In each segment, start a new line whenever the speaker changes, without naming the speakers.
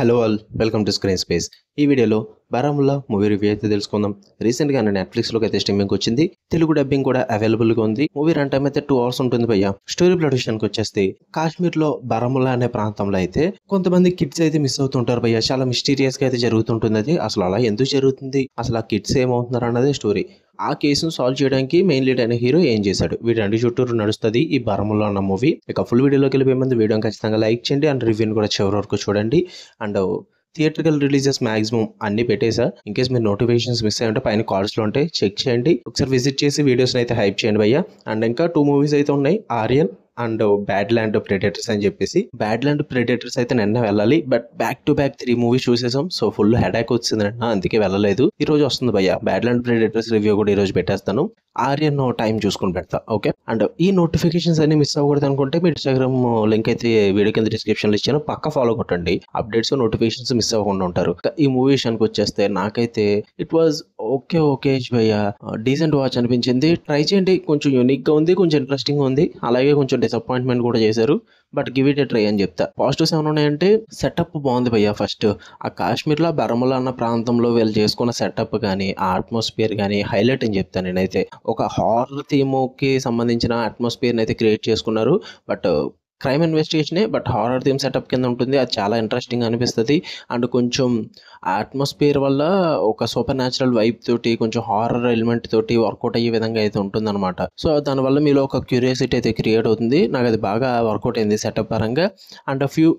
Hello all, welcome to screen space. ఈ వీడియోలో Baramulla movie review అయితే తెలుసుకుందాం. రీసెంట్గా నెట్ఫ్లిక్స్లోకి అయితే స్ట్రీమింగ్కి వచ్చింది. తెలుగు డబ్బింగ్ కూడా అవైలబుల్గా ఉంది. మూవీ రన్ టైం అయితే 2 hours ఉంటుంది భయ్య. స్టోరీ ప్లాట్ విషయానికి వచ్చేస్తే కాశ్మీర్లో బారాముల్లా అనే ప్రాంతంలో అయితే కొంతమంది కిడ్స్ అయితే మిస్ అవుతుంటారు భయ్య. చాలా మిస్టీరియస్గా అయితే జరుగుతుంటుంది. అది అసలు అలా ఎందుకు జరుగుతుంది, అసలు ఆ కిడ్స్ ఏమవుతున్నారు అన్నదే స్టోరీ. ఆ కేసును సాల్వ్ చేయడానికి మెయిన్ లీడ్ అయిన హీరో ఏం చేశాడు, వీటి చుట్టూరు నడుస్తుంది ఈ బారాముల్లా అన్న మూవీ. ఇక ఫుల్ వీడియోలోకి వెళ్ళిపోయే ముందు వీడియోని ఖచ్చితంగా లైక్ చేయండి అండ్ రివ్యూని కూడా చివరి వరకు చూడండి. అండ్ థియేట్రికల్ రిలీజెస్ మాక్సిమం అన్ని పెట్టేసా. ఇన్ కేస్ మీరు నోటిఫికేషన్స్ మిస్ అయ్యి ఉంటే పైన కార్డ్స్లో ఉంటే చెక్ చేయండి. ఒకసారి విజిట్ చేసి వీడియోస్ని అయితే హైప్ చేయండి భయ్య. అండ్ ఇంకా 2 movies అయితే ఉన్నాయి, Aryan and bad land predators అని చెప్పేసి. బ్యాడ్ ల్యాండ్ ప్రెడేటర్స్ అయితే నిన్న వెళ్ళాలి, but back to back 3 movies చూసేసాం. సో ఫుల్ హెడాక్ వచ్చింది నిన్న, అందుకే వెళ్ళలేదు. ఈ రోజు వస్తుంది భయ్య బ్యాడ్ ల్యాండ్ ప్రెడేటర్స్ రివ్యూ కూడా ఈ రోజు పెట్టేస్తాను. ఆర్యన్ టైం చూసుకుని పెడతా, ఓకే. అండ్ ఈ నోటిఫికేషన్స్ అన్ని మిస్ అవ్వకూడదు అనుకుంటే మీ ఇన్స్టాగ్రామ్ లింక్ అయితే వీడియో కింద డిస్క్రిప్షన్లో ఇచ్చాను, పక్క ఫాలో కొట్టండి. అప్డేట్స్ నోటిఫికేషన్స్ మిస్ అవ్వకుండా ఉంటారు. ఈ మూవీ విషయానికి వచ్చేస్తే నాకైతే ఇట్ వాజ్ ఓకే భయ్య, డీసెంట్ వాచ్ అనిపించింది. ట్రై చేయండి, కొంచెం యూనిక్ గా ఉంది, కొంచెం ఇంట్రెస్టింగ్ ఉంది, అలాగే కొంచెం డిసప్పాయింట్మెంట్ కూడా చేశారు. But give it A try అని చెప్తా. పాజిటివ్స్ ఏమైనా ఉన్నాయంటే సెటప్ బాగుంది భయ్య. ఫస్ట్ ఆ కాశ్మీర్లో బారాముల్లా అన్న ప్రాంతంలో వీళ్ళు చేసుకున్న సెటప్ కానీ ఆ అట్మాస్ఫియర్ కానీ హైలైట్ అని చెప్తాను నేనైతే. ఒక హారర్ థీమ్కి సంబంధించిన అట్మాస్ఫియర్ని అయితే క్రియేట్ చేసుకున్నారు. బట్ క్రైమ్ ఇన్వెస్టిగేషనే, బట్ హారర్ థీమ్ సెటప్ కింద ఉంటుంది. అది చాలా ఇంట్రెస్టింగ్ అనిపిస్తుంది. అండ్ కొంచెం ఆ అట్మాస్ఫియర్ వల్ల ఒక సూపర్ న్యాచురల్ వైబ్ తోటి కొంచెం హారర్ ఎలిమెంట్ తోటి వర్కౌట్ అయ్యే విధంగా అయితే ఉంటుంది అనమాట. సో దానివల్ల మీలో ఒక క్యూరియాసిటీ అయితే క్రియేట్ అవుతుంది. నాకు అది బాగా వర్కౌట్ అయింది సెటప్ పరంగా. అండ్ ఫ్యూ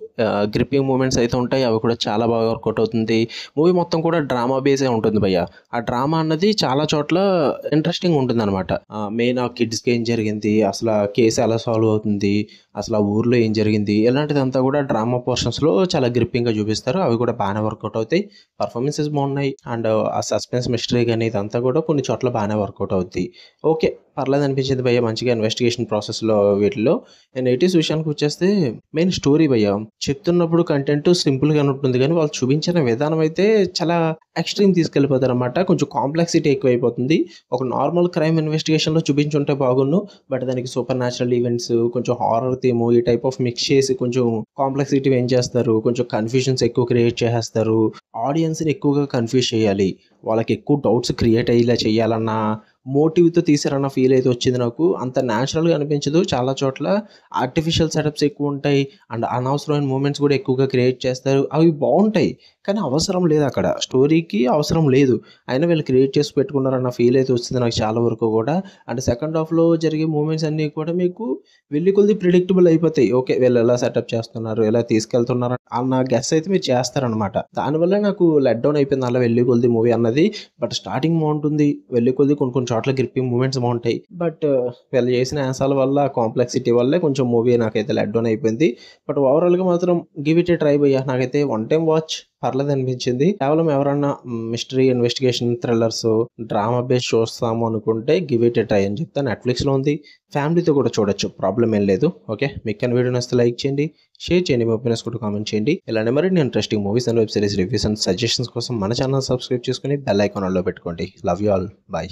గ్రిప్పింగ్ మూమెంట్స్ అయితే ఉంటాయి, అవి కూడా చాలా బాగా వర్కౌట్ అవుతుంది. మూవీ మొత్తం కూడా డ్రామా బేసే ఉంటుంది భయ్య. ఆ డ్రామా అన్నది చాలా చోట్ల ఇంట్రెస్టింగ్ ఉంటుంది అనమాట. మెయిన్ ఆ కిడ్స్కి ఏం జరిగింది, అసలు ఆ కేసు ఎలా సాల్వ్ అవుతుంది, అసలు ఆ ఊర్లో ఏం జరిగింది, ఇలాంటిదంతా కూడా డ్రామా పోర్షన్స్లో చాలా గ్రిప్పింగ్గా చూపిస్తారు. అవి కూడా బాగానే వర్కౌట్ అవుతాయి. పర్ఫార్మెన్సెస్ బాగున్నాయి. అండ్ ఆ సస్పెన్స్ మిస్టరీ కానీ ఇదంతా కూడా కొన్ని చోట్ల బాగానే వర్కౌట్ అవుతుంది. ఓకే, పర్లేదు అనిపించింది భయ్య. మంచిగా ఇన్వెస్టిగేషన్ ప్రాసెస్లో వీటిలో. నెగిటివ్స్ విషయానికి వచ్చేస్తే మెయిన్ స్టోరీ భయ్య. చెప్తున్నప్పుడు కంటెంట్ సింపుల్గా ఉంటుంది, కానీ వాళ్ళు చూపించిన విధానం అయితే చాలా ఎక్స్ట్రీమ్ తీసుకెళ్ళిపోతారు అనమాట. కొంచెం కాంప్లెక్సిటీ ఎక్కువైపోతుంది. ఒక నార్మల్ క్రైమ్ ఇన్వెస్టిగేషన్లో చూపించుంటే బాగున్ను, బట్ దానికి సూపర్ న్యాచురల్ ఈవెంట్స్, కొంచెం హారర్ థీమ్, ఈ టైప్ ఆఫ్ మిక్స్ చేసి కొంచెం కాంప్లెక్సిటీ ఏం చేస్తారు, కొంచెం కన్ఫ్యూజన్స్ ఎక్కువ క్రియేట్ చేసేస్తారు. ఆడియన్స్ని ఎక్కువగా కన్ఫ్యూజ్ చేయాలి, వాళ్ళకి ఎక్కువ డౌట్స్ క్రియేట్ అయ్యేలా చేయాలన్న మోటివ్తో తీసారన్న ఫీల్ అయితే వచ్చింది నాకు. అంత న్యాచురల్గా అనిపించదు. చాలా చోట్ల ఆర్టిఫిషియల్ సెటప్స్ ఎక్కువ ఉంటాయి అండ్ అనవసరమైన మూమెంట్స్ కూడా ఎక్కువగా క్రియేట్ చేస్తారు. అవి బాగుంటాయి, కానీ అవసరం లేదు, అక్కడ స్టోరీకి అవసరం లేదు, అయినా వీళ్ళు క్రియేట్ చేసి పెట్టుకున్నారన్న ఫీల్ అయితే వస్తుంది నాకు చాలా వరకు కూడా. అండ్ సెకండ్ హాఫ్లో జరిగే మూమెంట్స్ అన్నీ కూడా మీకు వెళ్ళి కొద్ది ప్రిడిక్టబుల్ అయిపోతాయి. ఓకే, వీళ్ళు ఎలా సెటప్ చేస్తున్నారు, ఎలా తీసుకెళ్తున్నారు అన్న గెస్ అయితే మీరు చేస్తారనమాట. దానివల్ల నాకు లెట్ డౌన్ అయిపోయింది అలా వెళ్ళి కొద్ది మూవీ అన్నది. బట్ స్టార్టింగ్ బాగుంటుంది, వెళ్ళి కొద్ది కొన్ని చోట్ల గ్రిప్పింగ్ మూమెంట్స్ బాగుంటాయి. బట్ వీళ్ళు చేసిన ఆన్సర్ల వల్ల, కాంప్లెక్సిటీ వల్లే కొంచెం మూవీ నాకైతే లెట్ డౌన్ అయిపోయింది. బట్ ఓవరాల్గా మాత్రం గివ్ ఇట్ ఏ ట్రై భయ్యా. నాకైతే 1 time వాచ్ పర్లేదు అనిపించింది. కేవలం ఎవరన్నా mystery, investigation, thrillers, drama base చూస్తాము అనుకుంటే గివ్ ఇట్ ఏ ట్రై అని చెప్తా. నెట్ఫ్లిక్స్లో ఉంది, ఫ్యామిలీతో కూడా చూడొచ్చు, ప్రాబ్లం ఏం లేదు. ఓకే, మీకు వీడియో నచ్చితే లైక్ చేయండి, షేర్ చేయండి, మీ ఒపీనియన్స్ కూడా కామెంట్ చేయండి. ఇలానే మరిన్ని interesting movies and web series reviews and suggestions కోసం మన ఛానల్ సబ్స్క్రైబ్ చేసుకుని బెల్ ఐకాన్ ఆన్లో పెట్టుకోండి. Love you all, bye.